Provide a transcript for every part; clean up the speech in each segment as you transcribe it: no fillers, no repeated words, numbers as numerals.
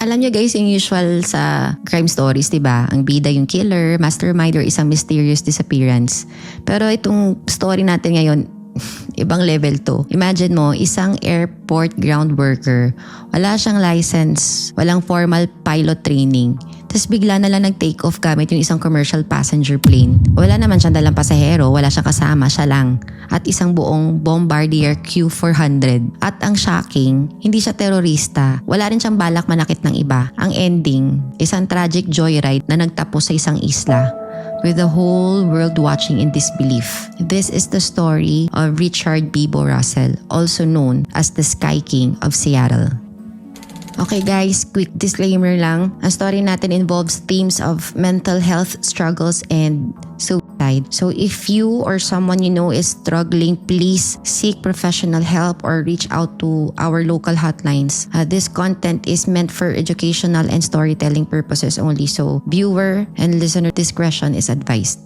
Alam nyo guys, yung usual sa crime stories, diba? Ang bida yung killer, mastermind, or isang mysterious disappearance. Pero itong story natin ngayon, ibang level to. Imagine mo, isang airport ground worker, wala siyang license, walang formal pilot training. Tapos bigla na lang nag-take off gamit yung isang commercial passenger plane. Wala naman siyang dalang pasahero, wala siyang kasama, siya lang. At isang buong Bombardier Q400. At ang shocking, hindi siya terorista. Wala rin siyang balak manakit ng iba. Ang ending, isang tragic joyride na nagtapos sa isang isla, with the whole world watching in disbelief. This is the story of Richard Beebo Russell, also known as the Sky King of Seattle. Okay guys, quick disclaimer lang. Ang story natin involves themes of mental health struggles and suicide. So if you or someone you know is struggling, please seek professional help or reach out to our local hotlines. This content is meant for educational and storytelling purposes only. So viewer and listener discretion is advised.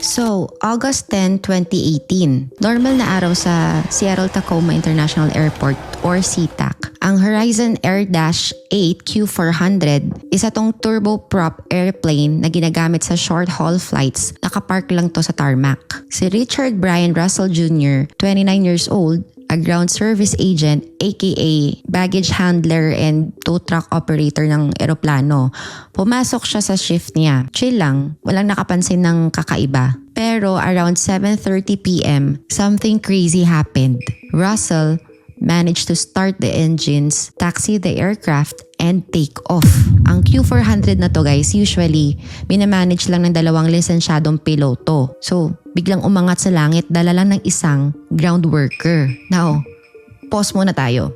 So, August 10, 2018, normal na araw sa Seattle-Tacoma International Airport or SeaTac. Ang Horizon Air Dash 8 Q400, isa tong turboprop airplane na ginagamit sa short-haul flights. Nakapark lang to sa tarmac. Si Richard Brian Russell Jr., 29 years old, a ground service agent aka baggage handler and tow truck operator ng eroplano. Pumasok siya sa shift niya. Chill lang, walang nakapansin ng kakaiba. Pero around 7:30 p.m., something crazy happened. Russell managed to start the engines, taxi the aircraft, and take off. Ang Q400 na to guys, usually, minamanage lang ng dalawang lisensyadong piloto. So, biglang umangat sa langit, dala lang ng isang ground worker. Now, pause muna tayo.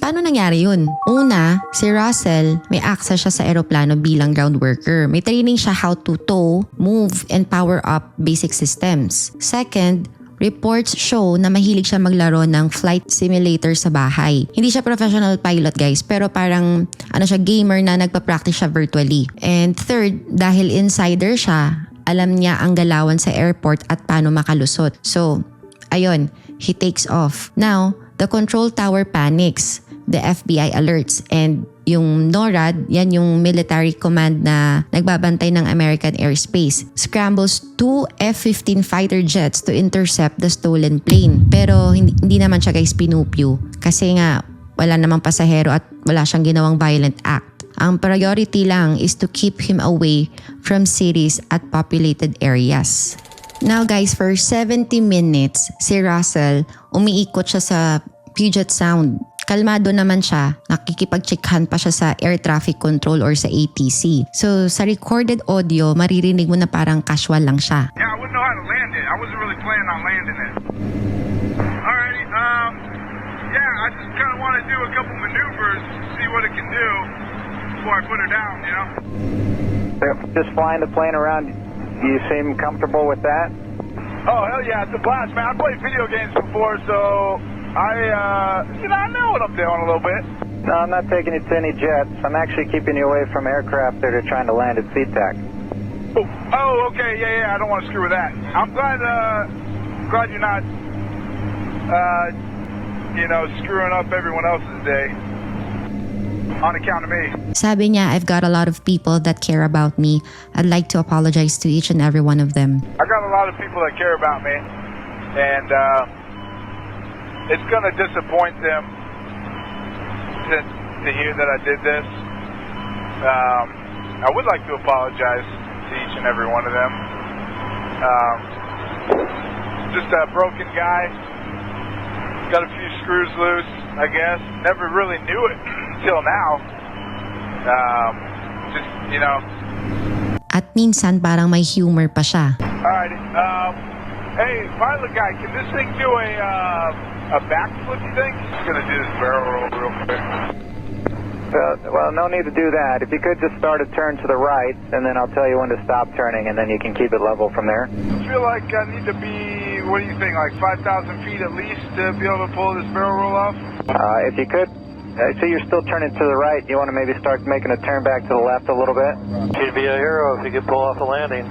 Paano nangyari yun? Una, si Russell, may access siya sa eroplano bilang ground worker. May training siya how to tow, move, and power up basic systems. Second, reports show na mahilig siya maglaro ng flight simulator sa bahay. Hindi siya professional pilot guys, pero parang siya gamer na nagpa-practice siya virtually. And third, dahil insider siya, alam niya ang galawan sa airport at paano makalusot. So, ayun, he takes off. Now, the control tower panics. The FBI alerts, and yung NORAD, yan yung military command na nagbabantay ng American airspace, scrambles 2 F-15 fighter jets to intercept the stolen plane. Pero hindi naman siya guys pinupyo kasi nga wala namang pasahero at wala siyang ginawang violent act. Ang priority lang is to keep him away from cities at populated areas. Now guys, for 70 minutes, si Russell umiikot siya sa Puget Sound. Kalmado naman siya, nakikipag-checkhan pa siya sa air traffic control or sa ATC. So sa recorded audio, maririnig mo na parang casual lang siya. Yeah, I wouldn't know how to land it. I wasn't really planning on landing it. Alrighty, yeah, I just kind of want to do a couple maneuvers, see what it can do before I put her down, you know? Just flying the plane around, you seem comfortable with that? Oh, hell yeah, it's a blast, man. I played video games before, so I know what I'm doing a little bit. No, I'm not taking you to any jets. I'm actually keeping you away from aircraft that are trying to land at SeaTac. Oh, okay, yeah, I don't want to screw with that. I'm glad you're not, screwing up everyone else's day on account of me. Sabi niya, I've got a lot of people that care about me. I'd like to apologize to each and every one of them. I got a lot of people that care about me, and it's going to disappoint them to hear that I did this. I would like to apologize to each and every one of them. Just a broken guy. Got a few screws loose, I guess. Never really knew it until now. At minsan parang may humor pa siya. Alrighty. Hey, pilot guy, can this thing do a backflip, you think? Just gonna do this barrel roll real quick. Well, no need to do that. If you could just start a turn to the right, and then I'll tell you when to stop turning, and then you can keep it level from there. I feel like I need to be, what do you think, like 5,000 feet at least to be able to pull this barrel roll off? If you could, so you're still turning to the right. You want to maybe start making a turn back to the left a little bit? You'd be a hero if you could pull off the landing.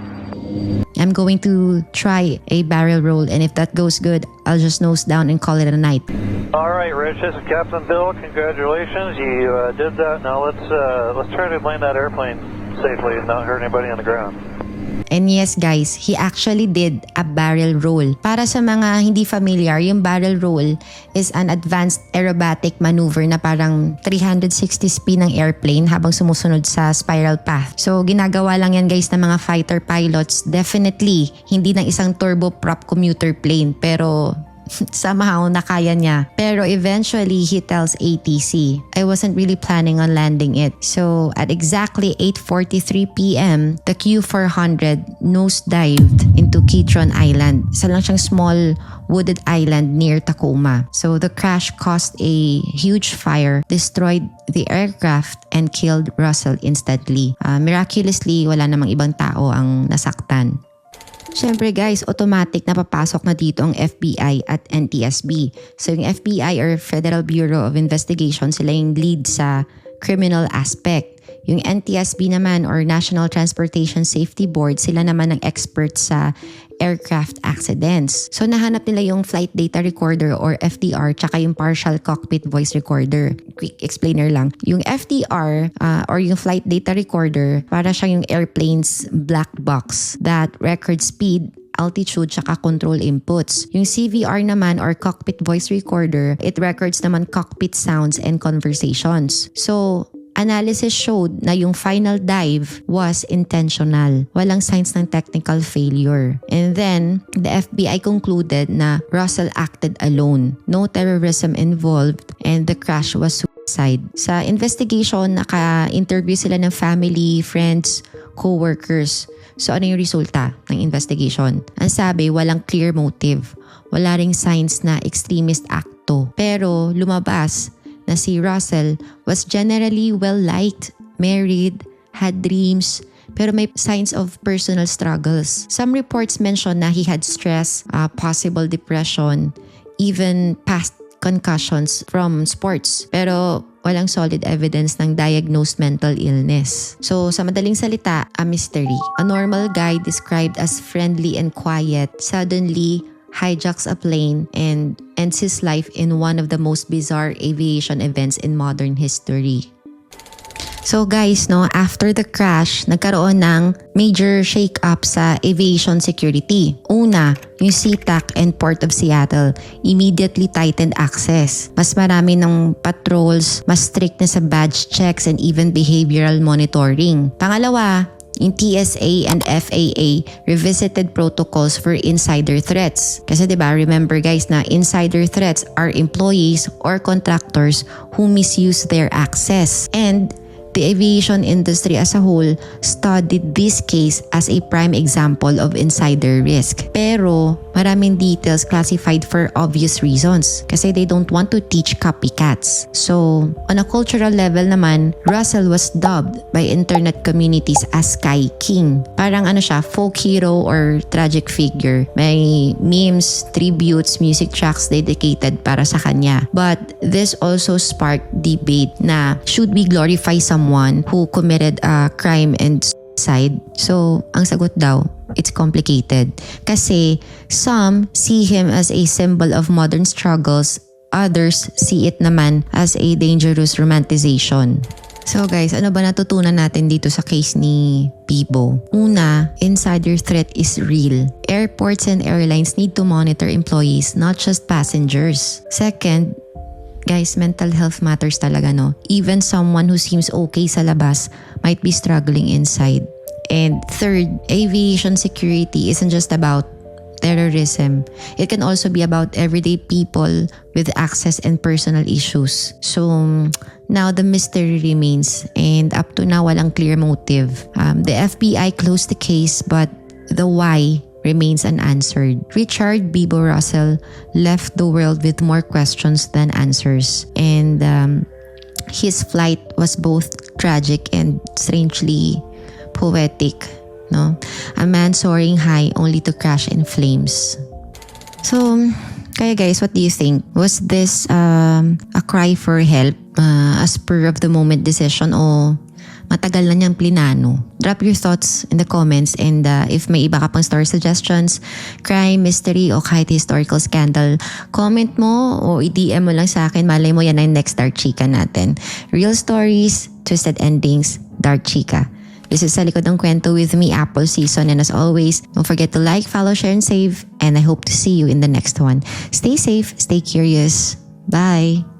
I'm going to try a barrel roll, and if that goes good, I'll just nose down and call it a night. All right, Rich, this is Captain Bill. Congratulations, you did that. Now let's try to land that airplane safely and not hurt anybody on the ground. And yes guys, he actually did a barrel roll. Para sa mga hindi familiar, yung barrel roll is an advanced aerobatic maneuver na parang 360 spin ng airplane habang sumusunod sa spiral path. So ginagawa lang yan guys ng mga fighter pilots. Definitely, hindi ng isang turboprop commuter plane, pero somehow nakaya niya. Pero eventually, he tells ATC, I wasn't really planning on landing it. So at exactly 8:43 p.m., the Q400 nosedived into Kitron Island. Isa lang siyang small wooded island near Tacoma. So the crash caused a huge fire, destroyed the aircraft, and killed Russell instantly. Miraculously, wala namang ibang tao ang nasaktan. Siyempre guys, automatic na papasok na dito ang FBI at NTSB. So yung FBI or Federal Bureau of Investigation, sila yung lead sa criminal aspect. Yung NTSB naman or National Transportation Safety Board, sila naman ang expert sa aircraft accidents. So nahanap nila yung flight data recorder or FDR tsaka yung partial cockpit voice recorder. Quick explainer lang. Yung FDR or yung flight data recorder, para siya yung airplane's black box that records speed, altitude, tsaka control inputs. Yung CVR naman or cockpit voice recorder, it records naman cockpit sounds and conversations. So, analysis showed na yung final dive was intentional. Walang signs ng technical failure. And then, the FBI concluded na Russell acted alone. No terrorism involved and the crash was suicide. Sa investigation, naka-interview sila ng family, friends, co-workers. So ano yung resulta ng investigation? Ang sabi, walang clear motive. Wala ring signs na extremist acto. Pero lumabas na si Russell was generally well-liked, married, had dreams, pero may signs of personal struggles. Some reports mention na he had stress, possible depression, even past concussions from sports. Pero walang solid evidence ng diagnosed mental illness. So sa madaling salita, a mystery. A normal guy described as friendly and quiet suddenly hijacks a plane and ends his life in one of the most bizarre aviation events in modern history. So guys, after the crash, nagkaroon ng major shake-up sa aviation security. Una, yung SeaTac and Port of Seattle immediately tightened access. Mas marami ng patrols, mas strict na sa badge checks and even behavioral monitoring. Pangalawa, yung TSA and FAA revisited protocols for insider threats. Kasi remember guys na insider threats are employees or contractors who misuse their access. And the aviation industry as a whole studied this case as a prime example of insider risk. Pero maraming details classified for obvious reasons kasi they don't want to teach copycats. So, on a cultural level naman, Russell was dubbed by internet communities as Sky King. Parang siya, folk hero or tragic figure. May memes, tributes, music tracks dedicated para sa kanya. But this also sparked debate na should we glorify someone who committed a crime and suicide? So, ang sagot daw, it's complicated. Kasi some see him as a symbol of modern struggles, others see it naman as a dangerous romanticization. So guys, ano ba natutunan natin dito sa case ni Beebo? Una, insider threat is real. Airports and airlines need to monitor employees, not just passengers. Second, guys, mental health matters talaga, Even someone who seems okay sa labas might be struggling inside. And third, aviation security isn't just about terrorism. It can also be about everyday people with access and personal issues. So, now the mystery remains and up to now walang clear motive. The FBI closed the case but the why remains unanswered. Richard Beebo Russell left the world with more questions than answers. And his flight was both tragic and strangely poetic. A man soaring high only to crash in flames. So, kaya guys, what do you think? Was this a cry for help, a spur of the moment decision, o matagal na niyang plinano. Drop your thoughts in the comments and if may iba ka pang story suggestions, crime, mystery o kahit historical scandal, comment mo o i-DM mo lang sa akin. Malay mo yan ang next Dark Chika natin. Real stories, twisted endings, Dark Chika. This is Sa Likod ng Kwento with me, Apple Sison. And as always, don't forget to like, follow, share, and save. And I hope to see you in the next one. Stay safe, stay curious. Bye!